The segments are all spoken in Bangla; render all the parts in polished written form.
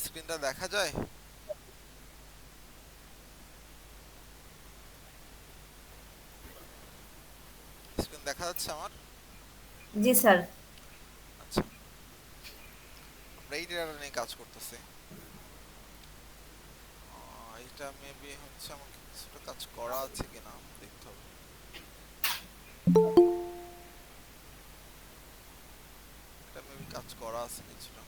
স্ক্রিনটা দেখা যায়? স্ক্রিন দেখা যাচ্ছে আমার? জি স্যার। আচ্ছা, আমরা এই ডেটাটা নিয়ে কাজ করতেছি। এটা মেবি হচ্ছে আমাকে কিছুটা কাজ করা আছে কিনা দেখতে হবে। এটা মেবি কাজ করা আছে কিছুটা।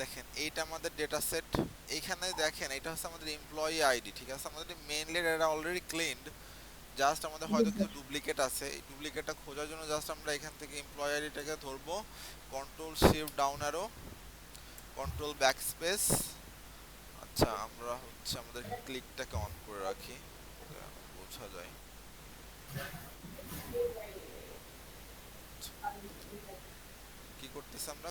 দেখেন এইটা আমাদের ডেটা সেট। এইখানে দেখেন এটা হচ্ছে আমাদের এমপ্লয়ি আইডি, ঠিক আছে? আমাদের মেইনলি এটা অলরেডি ক্লিনড। জাস্ট আমাদের জি হয়তো স্যার। কিছু ডুপ্লিকেট আছে, এই ডুপ্লিকেটটা খোঁজার জন্য জাস্ট আমরা এখান থেকে এমপ্লয়ি আইডিটাকে ধরবো, control shift down arrow, control back space. আচ্ছা, আমরা হচ্ছে আমাদের ক্লিকটাকে অন করে রাখি, বোঝা যায়। কি করতেছি আমরা?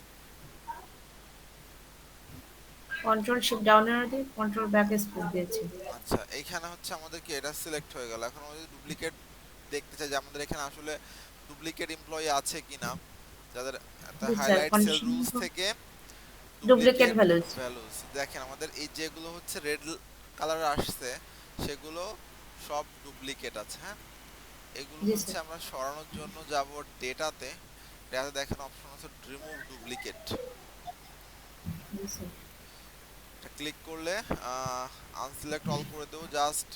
কন্ট্রোল শিফট ডাউন অ্যারো দিয়ে কন্ট্রোল ব্যাক স্পেস দিয়েছি। আচ্ছা, এইখানে হচ্ছে আমাদের কি এটা সিলেক্ট হয়ে গেল। এখন আমাদের ডুপ্লিকেট দেখতে চাই যে আমাদের এখানে আসলে ডুপ্লিকেট এমপ্লয়ি আছে কিনা, যাদের জি sir. Highlight cell condition rules থেকে ডুপ্লিকেট ডুপ্লিকেট ভ্যালুজ। ভ্যালুস। দেখেন আমাদের এই যেগুলো হচ্ছে রেড কালার আসছে সেগুলো সব ডুপ্লিকেট আছে, হ্যাঁ। এগুলো জি হচ্ছে স্যার। আমরা সরানোর জন্য যাব ডেটাতে। ডেটাতে দেখেন অপশন আছে রিমুভ ডুপ্লিকেট। জি স্যার। এটা ক্লিক করলে আনসিলেক্ট অল করে দেবো, জাস্ট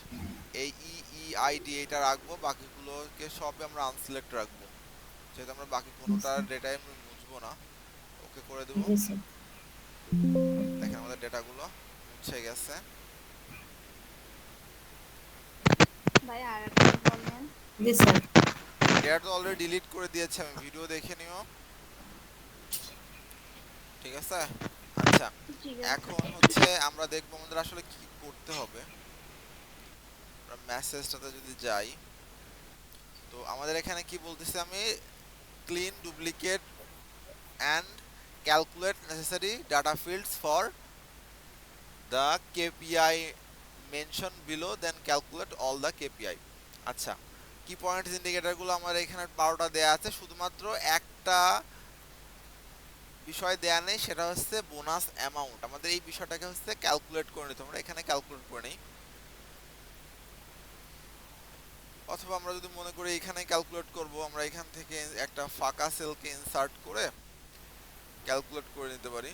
এই ই ই আইডি এটা রাখবো, বাকিগুলোকে সব আমরা আনসিলেক্ট রাখবো, যেহেতু আমরা বাকি জি কোনোটা স্যার। ডেটা আমি মুছবো না। ওকে করে দেবো। জি স্যার। দেখেন আমাদের ডেটাগুলো মুছে গেছে। ভাই আরেকবার বলেন। জি স্যার। ডেটা তো অলরেডি ডিলিট করে দিয়েছে, আমি ভিডিও দেখে নিও, ঠিক আছে? আচ্ছা, ঠিক আছে। এখন হচ্ছে আমরা দেখবো আমাদের আসলে কি করতে হবে। আমরা মেসেজটাতে যদি যাই, তো আমাদের এখানে কি বলতেছি আমি, clean duplicate and calculate necessary data fields for the KPI mention below, then calculate all the KPI. আচ্ছা, কি পয়েন্টস ইন্ডিকেটরগুলো আমার এখানে 12টা দেয়া আছে, শুধুমাত্র একটা বিষয় দেয়া নেই, সেটা হচ্ছে বোনাস অ্যামাউন্ট। আমাদের এই বিষয়টাকে হচ্ছে ক্যালকুলেট করে নিতে, আমরা এখানে ক্যালকুলেট করে নিই, অথবা আমরা যদি মনে করি এখানে ক্যালকুলেট করব, আমরা এখান থেকে একটা ফাঁকা সেলকে ইনসার্ট করে ক্যালকুলেট করে নিতে পারি।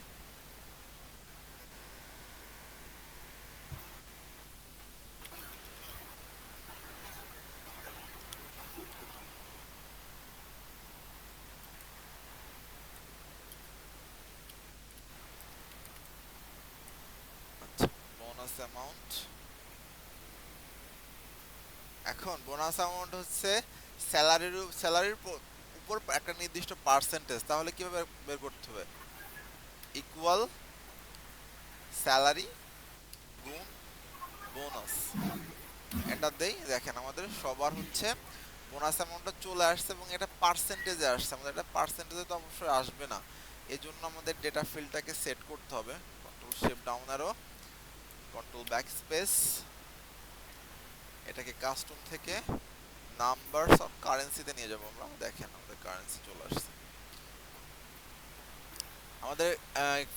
আচ্ছা, বোনাস অ্যামাউন্ট। এখন বোনাস অ্যামাউন্ট হচ্ছে স্যালারির উপর একটা নির্দিষ্ট পার্সেন্টেজ। তাহলে কিভাবে বের করতে হবে? ইকুয়াল স্যালারি গুণ বোনাস, এটা দেই। দেখেন আমাদের সবার হচ্ছে বোনাস অ্যামাউন্টটা চলে আসছে এবং এটা পার্সেন্টেজে আসছে। আমাদের এটা পার্সেন্টেজে তো অবশ্যই আসবে না, এই জন্য আমাদের ডেটা ফিল্ডটাকে সেট করতে হবে। Control shift down arrow, control back space, এটাকে কাস্টম থেকে নাম্বারস অফ কারেন্সিতে নিয়ে যাব আমরা। দেখেন আমাদের কারেন্সি চলে আসছে। আমাদের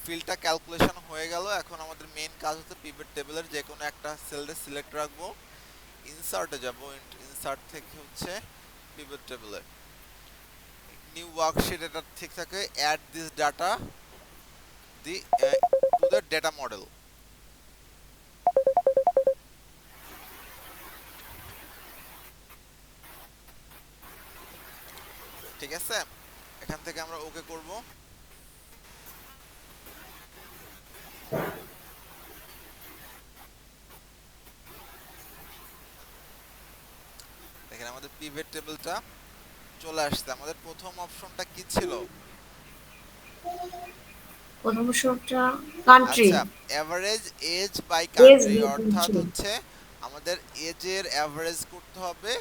ফিল্ডটা ক্যালকুলেশন হয়ে গেল। এখন আমাদের মেইন কাজ হচ্ছে পিভট টেবিলের যে কোনো একটা সেলে সিলেক্ট রাখবো, ইনসার্টে যাব, ইনসার্ট থেকে হচ্ছে পিভট টেবিলে নিউ ওয়ার্কশিট, এটা ঠিক থাকে add this data the to the data model. ঠিক আছে, এখান থেকে আমরা ওকে করব। দেখেন আমাদের পিভট টেবিলটা চলে আসছে। আমাদের প্রথম অপশনটা কি ছিল? প্রথম অংশটা কান্ট্রি, আচ্ছা, average age by age country অর্থাৎ ভ্যাকেন্সি। হচ্ছে আমাদের এজের অ্যাভারেজ করতে হবে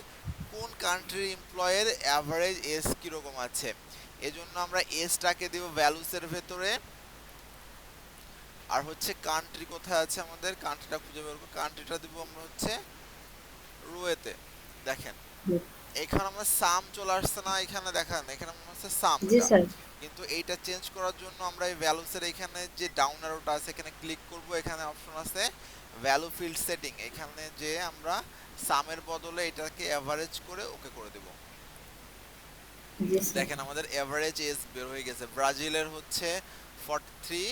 কোন কান্ট্রির এমপ্লয়ের অ্যাভারেজ এজ কিরকম আছে। এজন্য আমরা এজটাকে দেব ভ্যালুসের ভেতরে, আর হচ্ছে কান্ট্রি কোথায় আছে আমাদের, কান্ট্রিটা খুঁজে বের করব, কান্ট্রিটা দিব আমরা হচ্ছে রোয়েতে। দেখেন এখানে আমরা সাম চলে আসছে না, এখানে দেখেন এখানে মনে হচ্ছে সাম জি এটা, স্যার। কিন্তু এইটা চেঞ্জ করার জন্য আমরা এই ভ্যালুসের এখানে যে ডাউন অ্যারোটা আছে এখানে ক্লিক করব, এখানে অপশন আছে ভ্যালু ফিল্ড সেটিং, এখানে যে আমরা সামের বদলে এটাকে এভারেজ করে ওকে করে দেব। জি স্যার। দেখেন আমাদের এভারেজ এজ বের হয়ে গেছে, ব্রাজিলের হচ্ছে 43,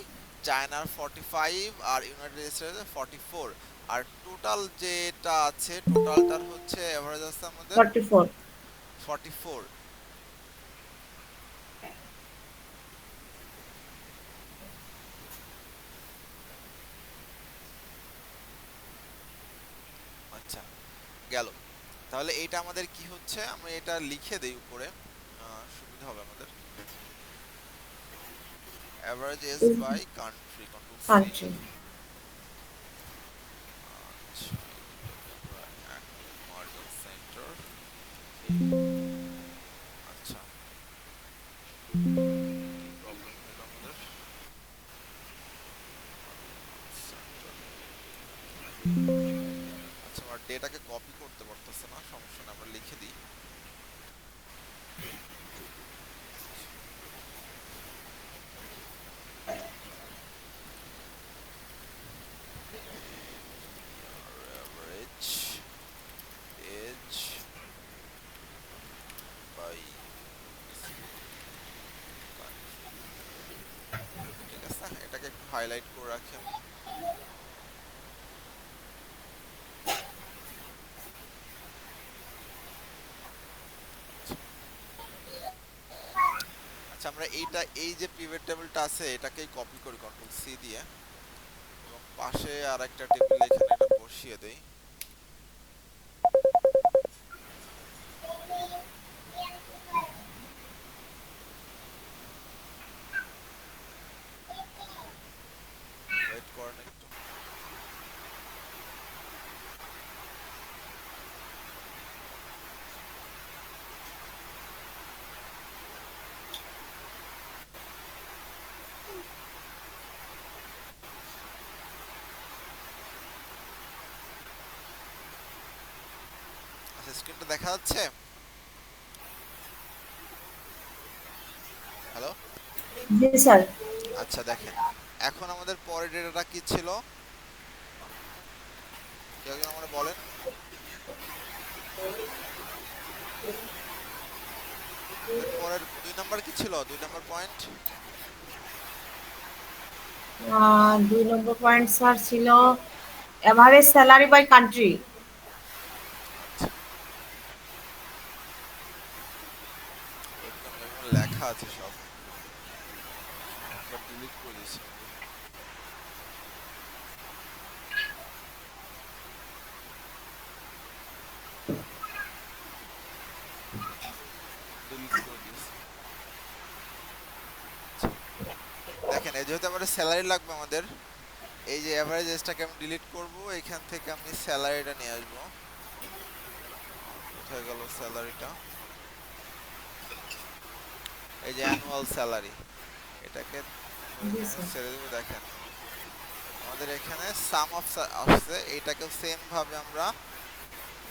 চায়নার 45, আর ইউনাইটেড স্টেটসের 44, আর টোটাল যেটা আছে টোটালটার হচ্ছে এভারেজ আছে আমাদের 44। 44। আচ্ছা, গেল। তাহলে এইটা আমাদের কি হচ্ছে, আমরা এটা লিখে দেই উপরে, সুবিধা হবে আমাদের। Average age by country, control C. Country. আচ্ছা, এটাকে আমরা একটু মার্জিন সেন্টার। আচ্ছা, কি প্রবলেম হলো আমাদের, মার্জিন সেন্টার। আচ্ছা, আমার ডেটাকে কপি করতে পারতেছে না, সমস্যা না, আমরা লিখে দিই। এভারেজ এজ বাই কান্ট্রি, ঠিক আছে, এটাকে একটু হাইলাইট করে রাখি আমি। আচ্ছা, আমরা এইটা, এই যে পিভট টেবিলটা আছে এটাকেই কপি করি কন্ট্রোল সি দিয়ে, এবং পাশে আর একটা টেবিল এখানে এটা বসিয়ে দেই। ওয়েট করেন একটু। আচ্ছা, স্ক্রিনটা দেখা যাচ্ছে? হ্যালো? জি স্যার। আচ্ছা, দেখেন এখন আমাদের পরের ডেটাটা কি ছিল, কেউ একজন আমাকে বলেন। আমাদের পরের 2 নাম্বার কি ছিল, 2 নাম্বার পয়েন্ট? 2 নম্বর পয়েন্ট স্যার ছিল এভারেজ স্যালারি বাই কান্ট্রি। আচ্ছা, একদম এরকম লেখা আছে সব, সবগুলো ডিলিট করে দিয়েছি আমি, ডিলিট করে দিয়েছি। আচ্ছা, দেখেন এই যেহেতু আমাদের স্যালারি লাগবে আমাদের, এই যে এভারেজ এজটাকে আমি ডিলিট করব, এখান থেকে আমি স্যালারিটা নিয়ে আসবো। কোথায় গেল স্যালারিটা, এই যে অ্যানুয়াল স্যালারি, এটাকে আমরা জি এখানে স্যার। ছেড়ে দেবো। দেখেন আমাদের এখানে সাম অফ আসছে, এইটাকেও সেম ভাবে আমরা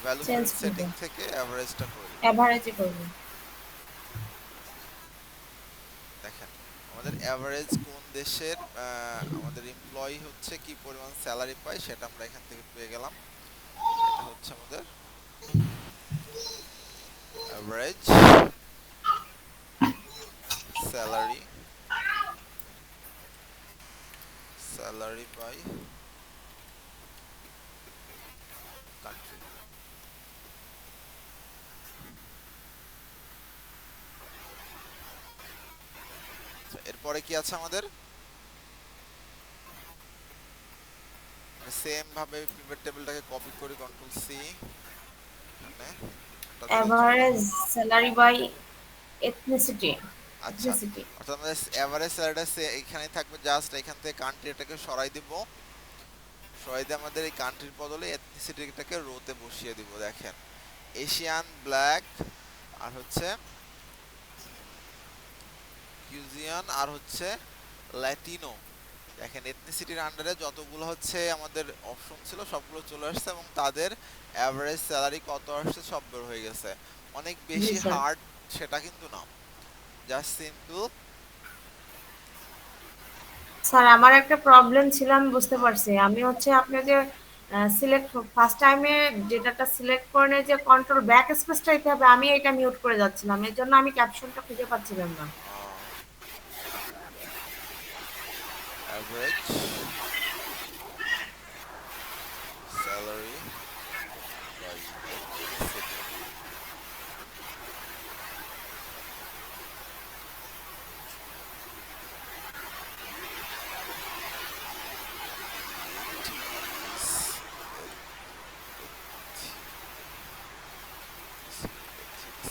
ভ্যালু চেঞ্জ ফিল্ড করব, সেটিং থেকে অ্যাভারেজটা করে দেব। এভারেজে করব। দেখেন আমাদের অ্যাভারেজ কোন দেশের আমাদের এমপ্লয়ি হচ্ছে কি পরিমাণ স্যালারি পায় সেটা আমরা এখান থেকে পেয়ে গেলাম। এটা হচ্ছে আমাদের average salary, salary by country. এরপরে কি আছে আমাদের, সেম ভাবে পিভট টেবিলটাকে কপি করি কন্ট্রোল সি, এখানে এটা দিলেই চলবে। Average salary by ethnicity. আচ্ছা, এথনিসিটি। অর্থাৎ আমাদের এভারেজ স্যালারিটা এখানে থাকবে, জাস্ট এখান থেকে কান্ট্রিটাকে সরাই দিব, সরাই দিয়ে আমাদের এই কান্ট্রির বদলে এথনিসিটিটাকে রোতে বসিয়ে দিব। দেখেন, এশিয়ান, ব্ল্যাক, আর হচ্ছে কিউজিয়ান, আর হচ্ছে ল্যাটিনো। দেখেন এথনিসিটির আন্ডারে যতগুলো হচ্ছে আমাদের অপশন ছিল সবগুলো চলে আসছে এবং তাদের অ্যাভারেজ স্যালারি কত আসছে সব বের হয়ে গেছে। অনেক জি বেশি স্যার। হার্ড সেটা কিন্তু না, জাস্ট সিম্পল। স্যার আমার একটা প্রবলেম ছিল, আমি বুঝতে পারছি। আমি হচ্ছে আপনি যে সিলেক্ট ফার্স্ট টাইমে যেটাটা সিলেক্ট করে যে কন্ট্রোল ব্যাক স্পেসটা দিতে হবে, আমি এটা মিউট করে যাচ্ছিলাম, এর জন্য আমি ক্যাপশনটা খুঁজে পাচ্ছিলাম না। Average salary by ethnicity. It is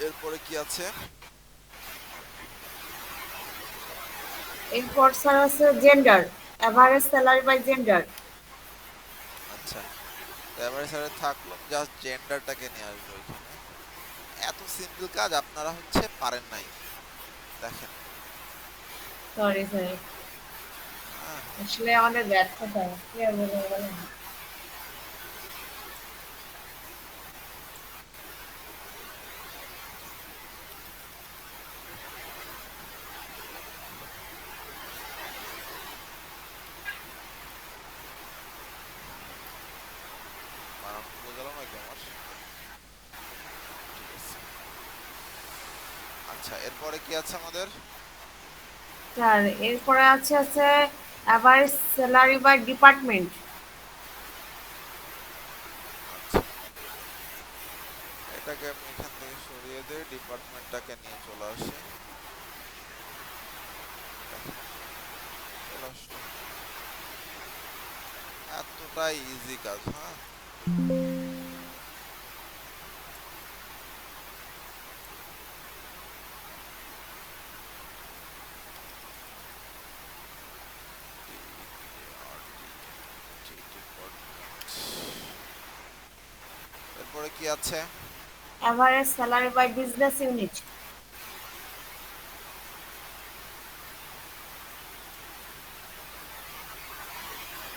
এরপরে কি আছে? এরপর স্যার আছে gender, average salary by gender. আচ্ছা, তো এবারে স্যার থাকলো, জাস্ট জেন্ডারটাকে নিয়ে আসবো এখানে। এত সিম্পল কাজ আপনারা হচ্ছে পারেন নাই, দেখেন। সরি স্যার, হ্যাঁ, আসলে আমাদের ব্যর্থতা কি আর বলবো বলেন। বানান ভুলে গেল নাকি আমার? ঠিক আছে। আচ্ছা, এরপরে কি আছে আমাদের? স্যার এরপরে আছে এভারেজ স্যালারি বাই ডিপার্টমেন্ট। আচ্ছা, এটাকে আমি এখান থেকে সরিয়ে দিয়ে ডিপার্টমেন্টটাকে নিয়ে চলে আসি। দেখেন, চলে আসলো। এতটাই ইজি কাজ, হ্যাঁ। এরপরে কি আছে? Average salary by business unit.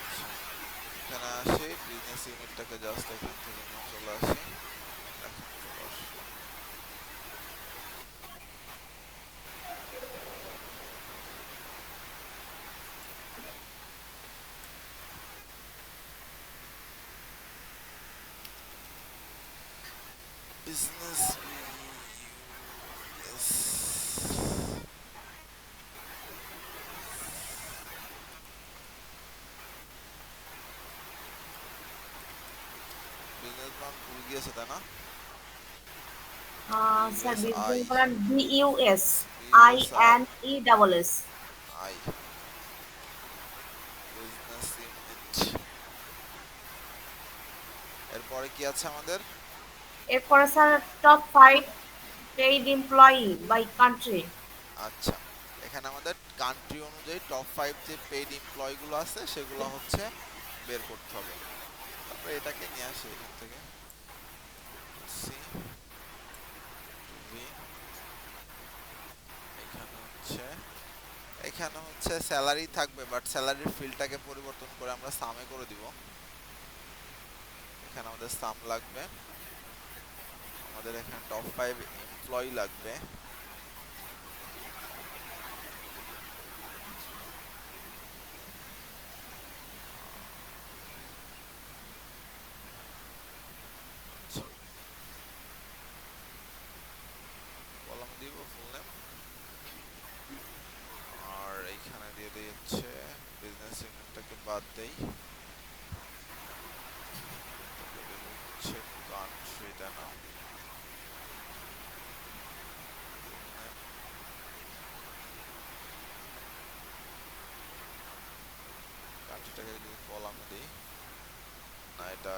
আচ্ছা, এখানে আসি, বিজনেস ইউনিটটাকে জাস্ট এখান থেকে নিয়ে চলে আসি। দেখেন, চলে আসলো। বিজনেস বিজনেস ম্যান ভুল গিয়েছে, তাই না? স্যার বিএসআই, বিজনেস করেন BUS, I BSI, N E double S. I, business unit. এরপরে কি আছে আমাদের? এরপরে sir top 5 paid employee by country. আচ্ছা, এখানে আমাদের কান্ট্রি অনুযায়ী টপ 5 যে পেইড এমপ্লয়ি গুলো আছে সেগুলো হচ্ছে বের করতে হবে। তারপরে এটাকে নিয়ে আসি এখান থেকে, সি টু ভি। এখানে হচ্ছে, এখানে হচ্ছে স্যালারি থাকবে, বাট স্যালারির ফিল্ডটাকে পরিবর্তন করে আমরা সামে করে দিব। এখানে আমাদের সাম লাগবে, আমাদের এখানে টপ 5 এমপ্লয়ি লাগবে। আচ্ছা, কলাম দিব ফুল নেম, আর এইখানে দিয়ে দিই হচ্ছে বিজনেস ইউনিটটাকে বাদ দেই, এটাকে দেব হচ্ছে কান্ট্রিটা না, ফুল নেম, কান্ট্রিটাকে যদি কলামে দিই, না এটা,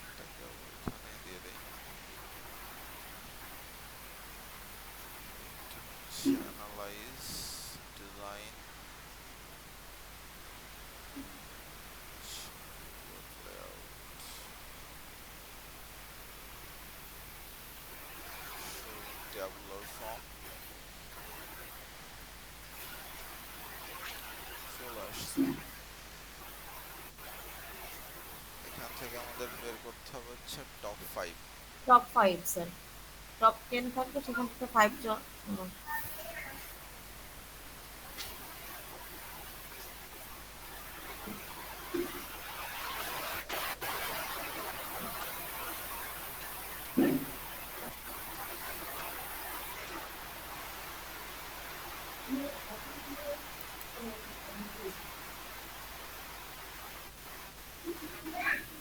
এটাকে ওইখানে দিয়ে দেই। Analyse design layout show tabular form চলে আসছে। এখান থেকে আমাদের বের করতে হবে হচ্ছে টপ 5। Top 5 sir. টপ 10 থাকবে সেখান থেকে 5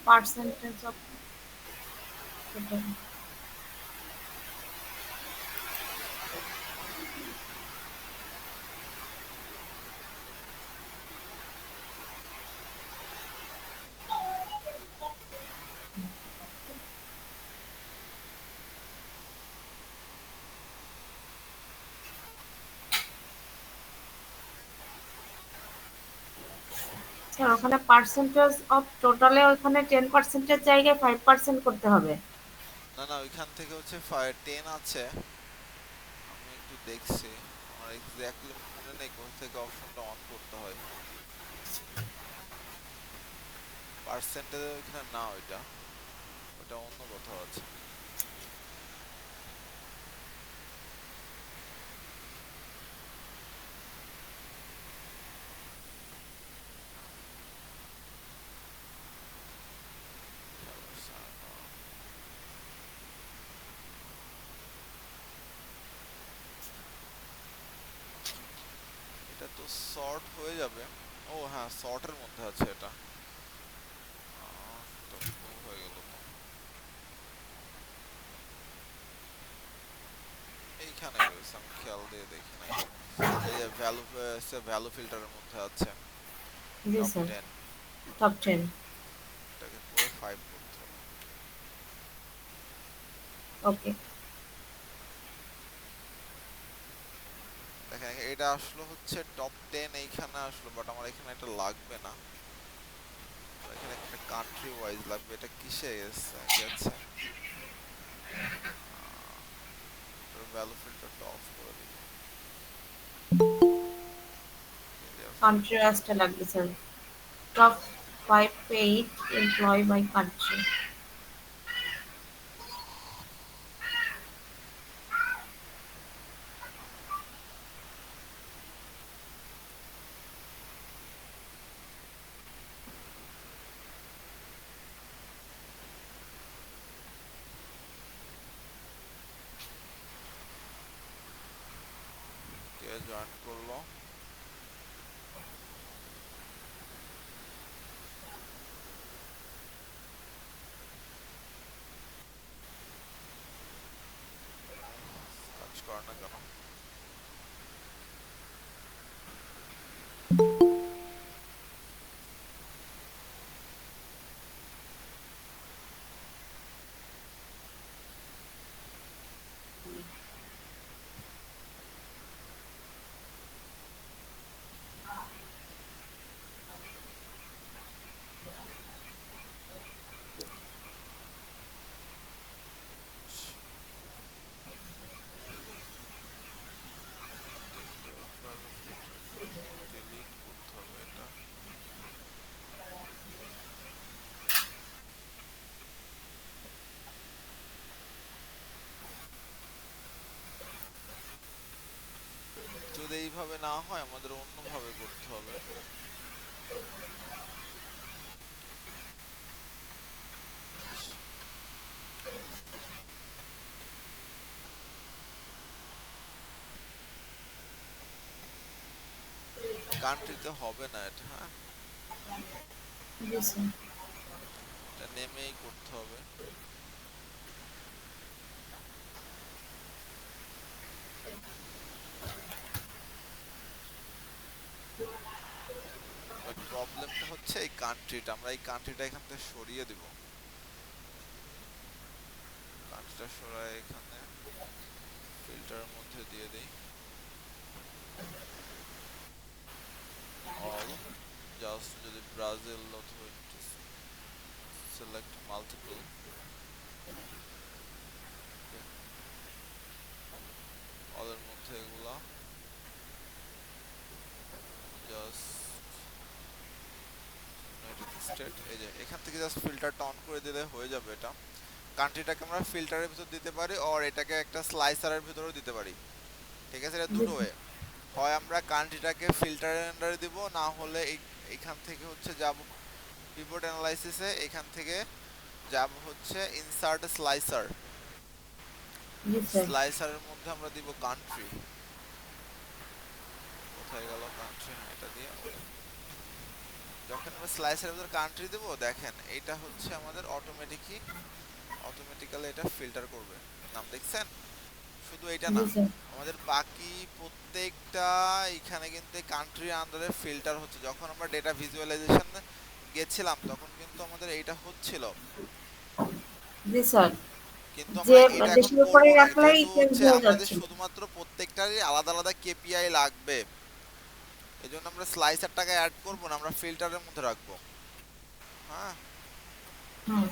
পার্সেন্টেজ অফ স্যার ওখানে পার্সেন্টেজ অফ টোটালে ওখানে 10% জায়গায় 5% করতে হবে। না না, ওইখান থেকে হচ্ছে 10 আছে। আমি একটু দেখছি, আমার এক্স্যাক্টলি মনে নেই কোথা থেকে অপশনটা অন করতে হয়। পার্সেন্টেজ ওইখানে না, ওইটা ওটা অন্য কোথাও আছে। এটা তো সর্ট হয়ে যাবে। ও হ্যাঁ, সর্টের মধ্যে আছে এটা। তো ভুল হয়ে গেল তো। এইখানে রয়েছে, আমি খেয়াল দিয়ে দেখি নাই। এই যে ভ্যালু ফিল্টারের মধ্যে আছে জি টপ স্যার। 10। টপ 10। এটাকে পুরো 5 করতে হবে। ওকে। দেখেন এটা আসলো হচ্ছে টপ 10, এইখানে আসলো, বাট আমার এখানে এটা লাগবে না। এখানে একটা কান্ট্রি ওয়াইজ লাগবে। এটা কিসে গেছে? ভ্যালু ফিল্টারটা অফ করে দিই। কান্ট্রি ওয়াইজটা লাগবে sir. Top 5 paid employ by country. কে জয়েন করলো? কাজ করে না কেন? ভ্যালু ফিল্টারটা ডিলিট করতে হবে এটা। যদি এইভাবে না হয়, আমাদের অন্যভাবে করতে হবে। কান্ট্রিতে হবে না এটা, হ্যাঁ, জি স্যার। এটা নেমেই করতে হবে। বাট প্রবলেমটা হচ্ছে এই কান্ট্রিটা, আমরা এই কান্ট্রিটা এখান থেকে সরিয়ে দিব। কান্ট্রিটা সরাই এখানে ফিল্টারের মধ্যে দিয়ে দেই। অল, জাস্ট যদি ব্রাজিল অথবা সিলেক্ট মাল্টিপল, অলের মধ্যে এগুলা জাস্ট ইউনাইটেড স্টেট, এই যে এখান থেকে জাস্ট ফিল্টারটা অন করে দিলে হয়ে যাবে। এটা কান্ট্রিটাকে আমরা ফিল্টারের ভিতর দিতে পারি, আর এটাকে একটা স্লাইসারের ভিতরেও দিতে পারি। ঠিক আছে, এটা জি দুটো স্যার। ওয়ে। হয় আমরা কান্ট্রিটাকে ফিল্টারের আন্ডারে দিব, না হলে এইখান থেকে হচ্ছে যাব পিভট অ্যানালাইসিসে, এখান থেকে যাব হচ্ছে ইনসার্ট স্লাইসার। জি স্যার। স্লাইসারের মধ্যে আমরা দিব কান্ট্রি, কোথায় গেল কান্ট্রি, হ্যাঁ এটা দিয়ে ওকে। যখন আমরা স্লাইসারের ভিতর কান্ট্রি দেব, দেখেন এটা হচ্ছে আমাদের অটোমেটিক্যালি এটা ফিল্টার করবে। নাম দেখছেন? শুধু এটা জি না, স্যার। আমাদের বাকি প্রত্যেকটা এখানে কিন্তু কান্ট্রি আন্ডারে ফিল্টার হচ্ছে। যখন আমরা ডেটা ভিজুয়ালাইজেশন গেছিলাম তখন কিন্তু আমাদের এইটা হচ্ছিল, জি স্যার। কিন্তু যে আমরা এটা এখন দেশের করব উপরে না, রাখলেই যেহেতু চেঞ্জ হচ্ছে হয়ে আমাদের যাচ্ছিল। শুধুমাত্র প্রত্যেকটারই আলাদা আলাদা কেপিআই লাগবে। এই জন্য আমরা স্লাইসারটাকে অ্যাড করব না, আমরা ফিল্টারের মধ্যে রাখবো। হ্যাঁ, হুম।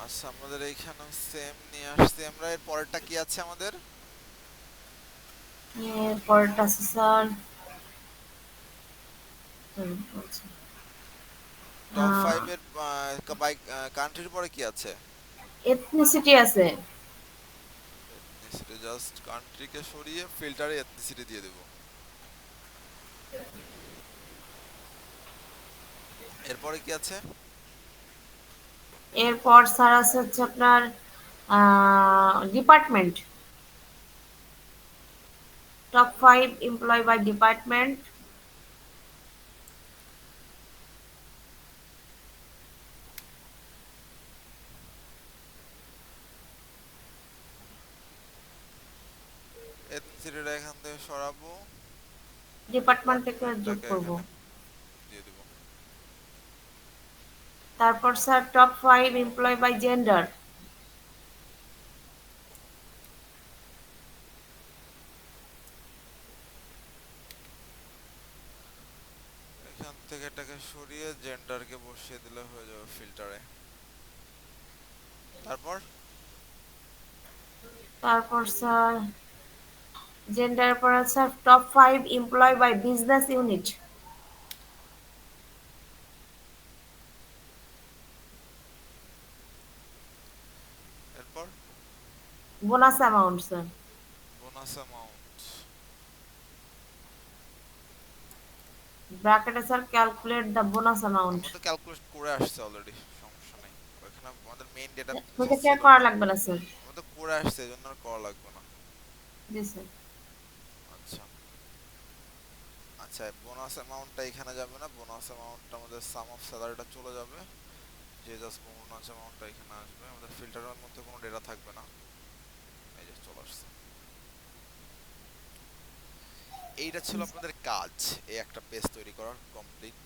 আচ্ছা আমাদের এইখানে সেম নিয়ে আসছি আমরা। এর পরেরটা কি আছে আমাদের? পরেরটা আছে স্যার, বলছি। টপ 5 এর বাই কান্ট্রির পরে কি আছে? এথনিসিটি আছে। এথনিসিটি, জাস্ট কান্ট্রিকে সরিয়ে ফিল্টারে এথনিসিটি দিয়ে দেব। এরপরে কি আছে? এরপর স্যার আছে হচ্ছে আপনার department, top 5 employ by department. এথনিসিটিটা এখান থেকে সরাবো, ডিপার্টমেন্ট থেকে যোগ ডিপার্টমেন্টটাকে করব। এখানে দিয়ে দেব। তারপর sir top 5 employ by gender. এখান থেকে এটাকে সরিয়ে জেন্ডারকে বসিয়ে দিলে হয়ে যাবে ফিল্টারে। তারপর তারপর স্যার জেন্ডার পর sir top 5 employ by business unit. এরপর bonus amount sir. Bonus amount, ব্র্যাকেটে sir calculate the bonus amount. আমরা তো ক্যালকুলেট করে আসছে অলরেডি, সমস্যা নাই। ওখানে আমাদের মেইন ডেটা যে ওটা কি আর ছিল, করা লাগবে না স্যার? আমরা তো করে আসছে, এই জন্য আর করা লাগবে না। জি স্যার। আচ্ছা আচ্ছা, বোনাস অ্যামাউন্টটা এখানে যাবে না, বোনাস অ্যামাউন্টটা আমাদের সাম অফ স্যালারিটা চলে যাবে, যে জাস্ট বোনাস অ্যামাউন্টটা এখানে আসবে। আমাদের ফিল্টারের মধ্যে কোনো ডেটা থাকবে না, এই যে চলে আসছে। এইটা ছিল আপনাদের কাজ, এই একটা পেজ তৈরি করার কমপ্লিট।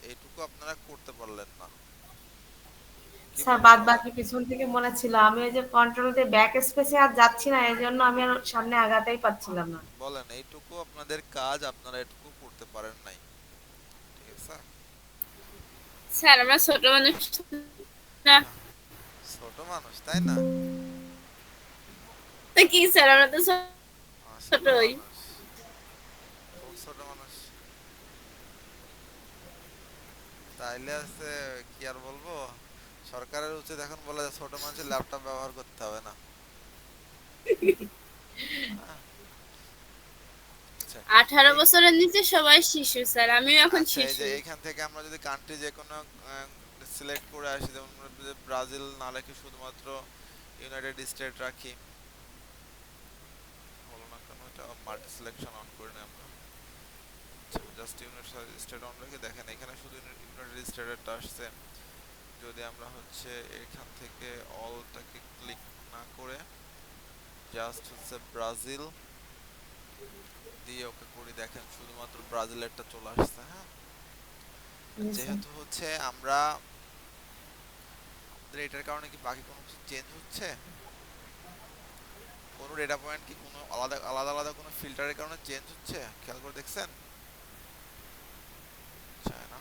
এইটুকু আপনারা করতে পারলেন না, কি স্যার মনে বাদ হলো? বাকি পিছন থেকে মনে ছিল, আমি ওই যে কন্ট্রোল দিয়ে ব্যাক স্পেসে আর যাচ্ছি না, এই জন্য আমি আর সামনে আগাতেই পারছিলাম না। বলেন এইটুকু আপনাদের কাজ, আপনারা এটুকু করতে পারেন নাই, ঠিক আছে? স্যার আমরা ছোট মানুষ না, ছোট মানুষ তাই না? তো কি স্যার আমরা তো ছোট ছোটই। মানুষ, খুব ছোট মানুষ। তাইলে আছে, কি আর বলবো, সরকারের উচিত এখন বলে যে ছোট মানুষের ল্যাপটপ ব্যবহার করতে হবে না। আহ, আচ্ছা 18 বছরের নিচে সবাই শিশু স্যার, আমিও এখন আচ্ছা, এই যে শিশু। এইখান থেকে আমরা যদি কান্ট্রি যে কোনো সিলেক্ট করে আসি, যেমন আমরা যদি ব্রাজিল না রেখে শুধুমাত্র ইউনাইটেড স্টেট রাখি, হলো না কেন? এটা মাল্টি সিলেকশন অন করে নিই আমরা। জাস্ট ইউনাইটেড স্টেট অন রেখে দেখেন এখানে শুধু ইউনাইটেড স্টেটেরটা আসছে, যদি আমরা হচ্ছে এখান থেকে অলটাকে ক্লিক না করে জাস্ট হচ্ছে ব্রাজিল দিয়ে ওকে করি, দেখেন শুধুমাত্র ব্রাজিলেরটা চলে আসছে। হ্যাঁ, জি স্যার। যেহেতু হচ্ছে আমরা আমাদের এটার কারণে কি বাকি কোনো কিছু চেঞ্জ হচ্ছে, কোনো ডেটা পয়েন্ট কি কোনো আলাদা আলাদা আলাদা কোনো ফিল্টারের কারণে চেঞ্জ হচ্ছে, খেয়াল করে দেখছেন? চায় না,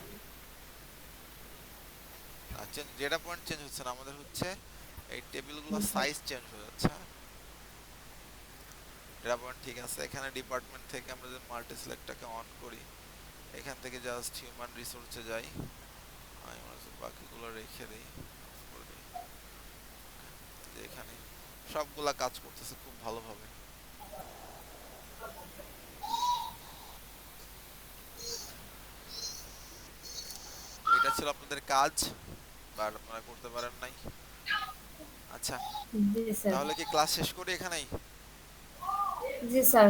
চেঞ্জ ডেটা পয়েন্ট চেঞ্জ হচ্ছে না, আমাদের হচ্ছে এই টেবিলগুলো জি স্যার। সাইজ চেঞ্জ হয়ে যাচ্ছে। ডেটা পয়েন্ট ঠিক আছে, এখানে ডিপার্টমেন্ট থেকে আমরা যদি মাল্টি সিলেক্টটাকে অন করি, এখান থেকে জাস্ট হিউম্যান রিসোর্সে যাই, আমি মনে হচ্ছে বাকিগুলো রেখে দিই, off করে দিই। যে এখানে সবগুলা কাজ করতেছে খুব ভালোভাবে। তো এটা ছিল আপনাদের কাজ, বাট আপনারা করতে পারেন নাই। আচ্ছা, জি স্যার। তাহলে কি ক্লাস শেষ করি এখানেই? জি স্যার।